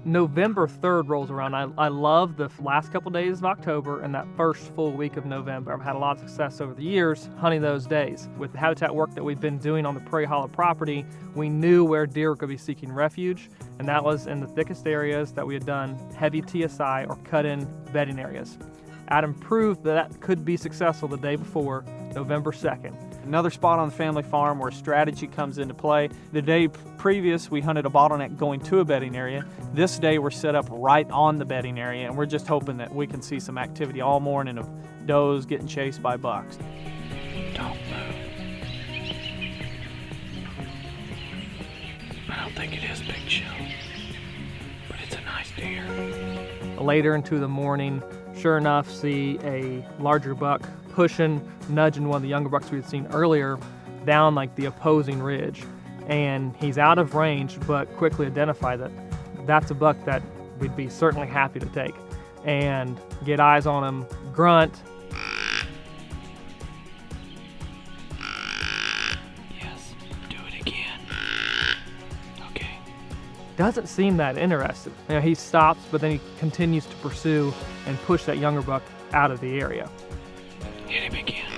November 3rd rolls around. I love the last couple days of October and that first full week of November. I've had a lot of success over the years hunting those days. With the habitat work that we've been doing on the Prairie Hollow property, we knew where deer were going to be seeking refuge, and that was in the thickest areas that we had done heavy TSI or cut-in bedding areas. Adam proved that could be successful the day before, November 2nd. Another spot on the family farm where strategy comes into play. The day previous, we hunted a bottleneck going to a bedding area. This day, we're set up right on the bedding area, and we're just hoping that we can see some activity all morning of does getting chased by bucks. Don't move. I don't think it is Big Show, but it's a nice deer. Later into the morning, sure enough, see a larger buck pushing, nudging one of the younger bucks we had seen earlier down like the opposing ridge. And he's out of range, but quickly identify that that's a buck that we'd be certainly happy to take. And get eyes on him, grunt. Yes, do it again. Okay. Doesn't seem that interested. You know, he stops, but then he continues to pursue and push that younger buck out of the area. Hit him again.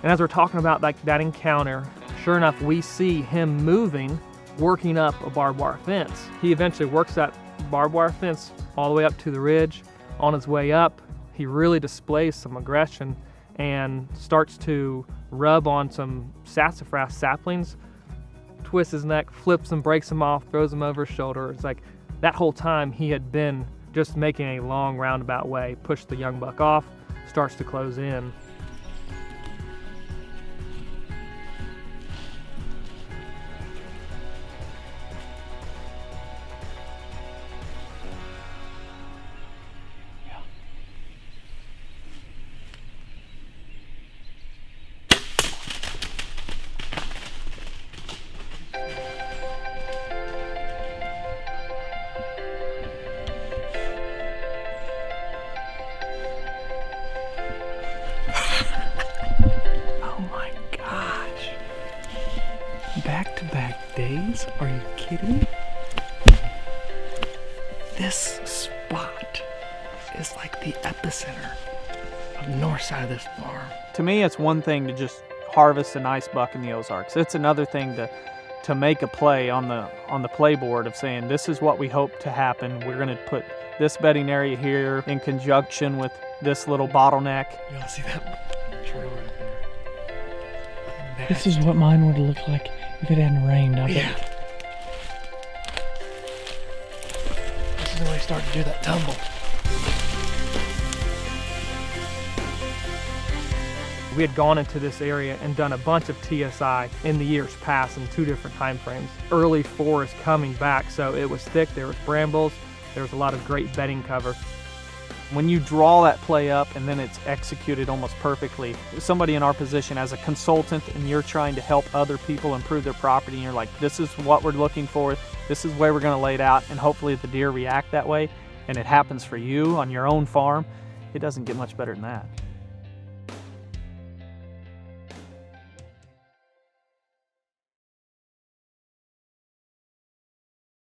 And as we're talking about that encounter, sure enough, we see him moving, working up a barbed wire fence. He eventually works that barbed wire fence all the way up to the ridge. On his way up, he really displays some aggression and starts to rub on some sassafras saplings, twists his neck, flips them, breaks them off, throws them over his shoulder. It's like that whole time he had been just making a long roundabout way, pushed the young buck off, starts to close in. Back-to-back days? Are you kidding? This spot is like the epicenter of the north side of this farm. To me, it's one thing to just harvest a nice buck in the Ozarks. It's another thing to make a play on the playboard of saying, this is what we hope to happen. We're going to put this bedding area here in conjunction with this little bottleneck. You want to see that trail right there? This is what mine would look like if it hadn't rained, I bet. Yeah. This is the way you start to do that tumble. We had gone into this area and done a bunch of TSI in the years past in 2 different time frames. Early forest coming back, so it was thick, there was brambles, there was a lot of great bedding cover. When you draw that play up and then it's executed almost perfectly, somebody in our position as a consultant and you're trying to help other people improve their property and you're like, this is what we're looking for, this is where we're going to lay it out, and hopefully the deer react that way, and it happens for you on your own farm, it doesn't get much better than that.